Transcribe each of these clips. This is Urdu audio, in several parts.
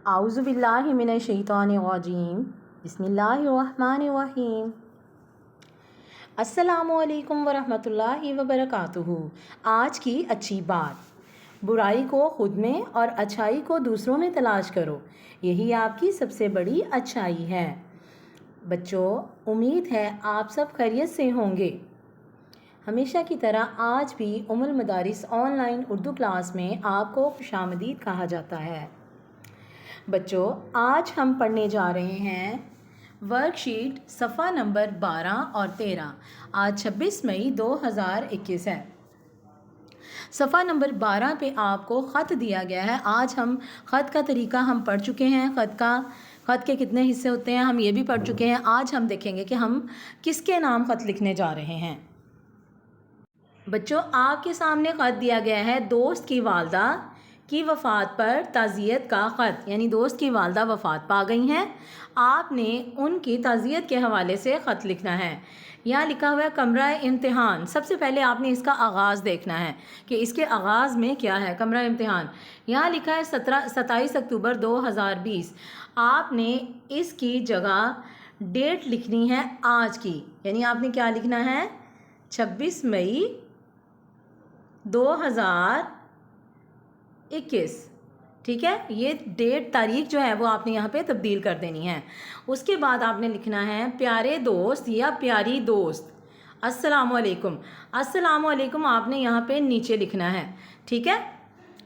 اعوذ باللہ من الشیطان الرجیم بسم اللہ الرحمن الرحیم۔ السلام علیکم ورحمۃ اللہ وبرکاتہ۔ آج کی اچھی بات، برائی کو خود میں اور اچھائی کو دوسروں میں تلاش کرو، یہی آپ کی سب سے بڑی اچھائی ہے۔ بچوں، امید ہے آپ سب خیریت سے ہوں گے۔ ہمیشہ کی طرح آج بھی ام المدارس آن لائن اردو کلاس میں آپ کو خوش آمدید کہا جاتا ہے۔ بچوں، آج ہم پڑھنے جا رہے ہیں ورک شیٹ صفحہ نمبر 12 اور 13۔ آج 26 مئی 2021 ہے۔ صفحہ نمبر 12 پہ آپ کو خط دیا گیا ہے۔ آج ہم خط کا طریقہ ہم پڑھ چکے ہیں، خط کے کتنے حصے ہوتے ہیں ہم یہ بھی پڑھ چکے ہیں۔ آج ہم دیکھیں گے کہ ہم کس کے نام خط لکھنے جا رہے ہیں۔ بچوں، آپ کے سامنے خط دیا گیا ہے دوست کی والدہ کی وفات پر تعزیت کا خط، یعنی دوست کی والدہ وفات پا گئی ہیں، آپ نے ان کی تعزیت کے حوالے سے خط لکھنا ہے۔ یہاں لکھا ہوا ہے کمرہ امتحان۔ سب سے پہلے آپ نے اس کا آغاز دیکھنا ہے کہ اس کے آغاز میں کیا ہے۔ کمرہ امتحان یہاں لکھا ہے 27 اکتوبر 2020۔ آپ نے اس کی جگہ ڈیٹ لکھنی ہے آج کی، یعنی آپ نے کیا لکھنا ہے 26 مئی 2021۔ ٹھیک ہے، یہ ڈیٹ تاریخ جو ہے وہ آپ نے یہاں پہ تبدیل کر دینی ہے۔ اس کے بعد آپ نے لکھنا ہے پیارے دوست یا پیاری دوست، السلام علیکم۔ السلام علیکم آپ نے یہاں پہ نیچے لکھنا ہے۔ ٹھیک ہے،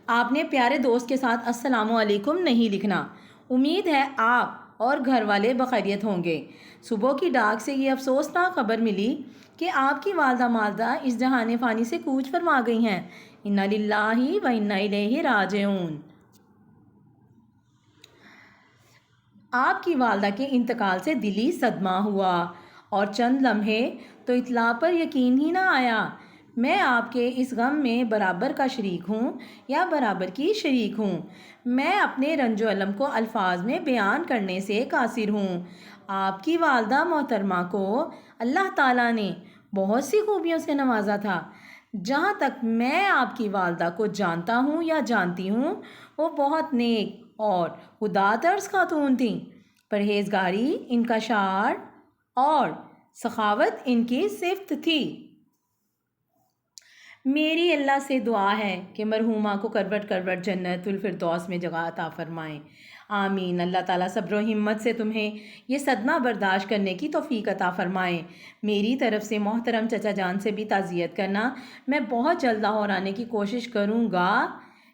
آپ نے پیارے دوست کے ساتھ السلام علیکم نہیں لکھنا۔ امید ہے آپ اور گھر والے بخیریت ہوں گے۔ صبح کی ڈاک سے یہ افسوسناک خبر ملی کہ آپ کی والدہ اس جہان فانی سے کوچ فرما گئی ہیں۔ انا للہ و انا الیہ راجعون۔ آپ کی والدہ کے انتقال سے دلی صدمہ ہوا اور چند لمحے تو اطلاع پر یقین ہی نہ آیا۔ میں آپ کے اس غم میں برابر کا شریک ہوں یا برابر کی شریک ہوں۔ میں اپنے رنج و الم کو الفاظ میں بیان کرنے سے قاصر ہوں۔ آپ کی والدہ محترمہ کو اللہ تعالیٰ نے بہت سی خوبیوں سے نوازا تھا۔ جہاں تک میں آپ کی والدہ کو جانتا ہوں یا جانتی ہوں، وہ بہت نیک اور خدا ترس خاتون تھیں۔ پرہیزگاری ان کا شعار اور سخاوت ان کی صفت تھی۔ میری اللہ سے دعا ہے کہ مرحومہ کو کروٹ کروٹ جنت الفردوس میں جگہ عطا فرمائیں، آمین۔ اللہ تعالیٰ صبر و ہمت سے تمہیں یہ صدمہ برداشت کرنے کی توفیق عطا فرمائیں۔ میری طرف سے محترم چچا جان سے بھی تعزیت کرنا۔ میں بہت جلد لاہور آنے کی کوشش کروں گا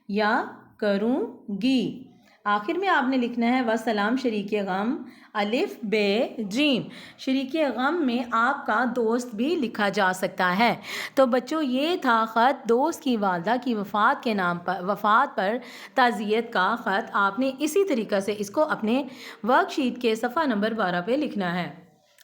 یا کروں گی۔ آخر میں آپ نے لکھنا ہے وسلام شریک غم، الف بے جیم۔ شریک غم میں آپ کا دوست بھی لکھا جا سکتا ہے۔ تو بچوں، یہ تھا خط دوست کی والدہ کی وفات پر تعزیت کا خط۔ آپ نے اسی طریقہ سے اس کو اپنے ورک شیٹ کے صفحہ نمبر 12 پہ لکھنا ہے۔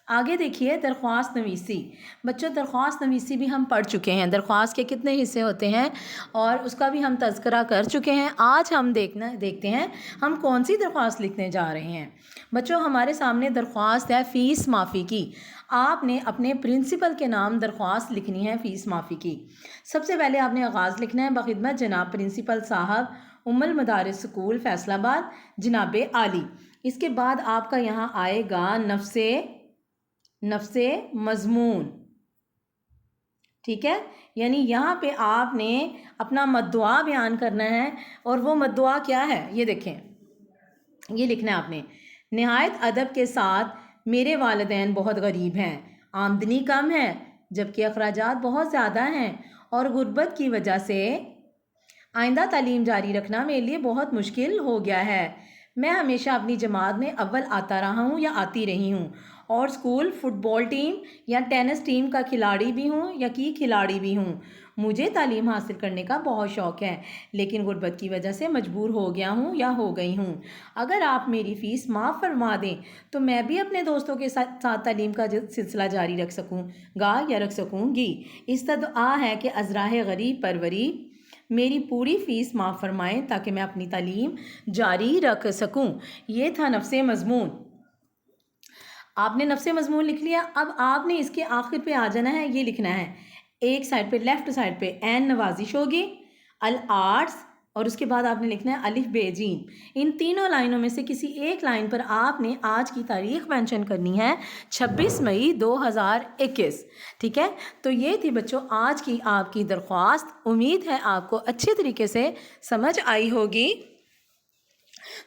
آگے دیکھیے درخواست نویسی۔ بچوں، درخواست نویسی بھی ہم پڑھ چکے ہیں۔ درخواست کے کتنے حصے ہوتے ہیں اور اس کا بھی ہم تذکرہ کر چکے ہیں۔ آج ہم دیکھتے ہیں ہم کون سی درخواست لکھنے جا رہے ہیں۔ بچوں، ہمارے سامنے درخواست ہے فیس معافی کی۔ آپ نے اپنے پرنسپل کے نام درخواست لکھنی ہے فیس معافی کی۔ سب سے پہلے آپ نے آغاز لکھنا ہے بخدمت جناب پرنسپل صاحب ام المدارس اسکول فیصل آباد جناب عالی۔ اس کے بعد آپ کا یہاں آئے گا نفس مضمون۔ ٹھیک ہے، یعنی یہاں پہ آپ نے اپنا مدعا بیان کرنا ہے، اور وہ مدعا کیا ہے یہ دیکھیں، یہ لکھنا ہے آپ نے نہایت ادب کے ساتھ میرے والدین بہت غریب ہیں، آمدنی کم ہے جبکہ اخراجات بہت زیادہ ہیں، اور غربت کی وجہ سے آئندہ تعلیم جاری رکھنا میرے لیے بہت مشکل ہو گیا ہے۔ میں ہمیشہ اپنی جماعت میں اول آتا رہا ہوں یا آتی رہی ہوں، اور اسکول فٹ بال ٹیم یا ٹینس ٹیم کا کھلاڑی بھی ہوں۔ مجھے تعلیم حاصل کرنے کا بہت شوق ہے، لیکن غربت کی وجہ سے مجبور ہو گیا ہوں یا ہو گئی ہوں۔ اگر آپ میری فیس معاف فرما دیں تو میں بھی اپنے دوستوں کے ساتھ تعلیم کا سلسلہ جاری رکھ سکوں گا یا رکھ سکوں گی۔ استدعا ہے کہ ازراہ غریب پروری میری پوری فیس معاف فرمائیں تاکہ میں اپنی تعلیم جاری رکھ سکوں۔ یہ تھا نفس مضمون۔ آپ نے نفس مضمون لکھ لیا۔ اب آپ نے اس کے آخر پہ آ جانا ہے، یہ لکھنا ہے ایک سائڈ پہ لیفٹ سائڈ پہ این نوازش ہوگی، الارٹس اور اس کے بعد آپ نے لکھنا ہے الف بے جیم. ان تینوں لائنوں میں سے کسی ایک لائن پر آپ نے آج کی تاریخ مینشن کرنی ہے 26 مئی 2021. ٹھیک ہے, تو یہ تھی بچوں آج کی آپ کی درخواست. امید ہے آپ کو اچھے طریقے سے سمجھ آئی ہوگی.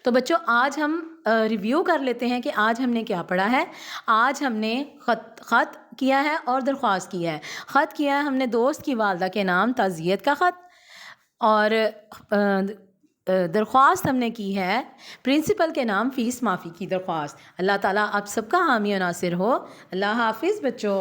تو بچوں آج ہم ریویو کر لیتے ہیں کہ آج ہم نے کیا پڑھا ہے. آج ہم نے خط کیا ہے اور درخواست کی ہے. خط کیا ہے ہم نے دوست کی والدہ کے نام تعزیت کا خط, اور درخواست ہم نے کی ہے پرنسپل کے نام فیس معافی کی درخواست. اللہ تعالیٰ آپ سب کا حامی و ناصر ہو. اللہ حافظ بچوں.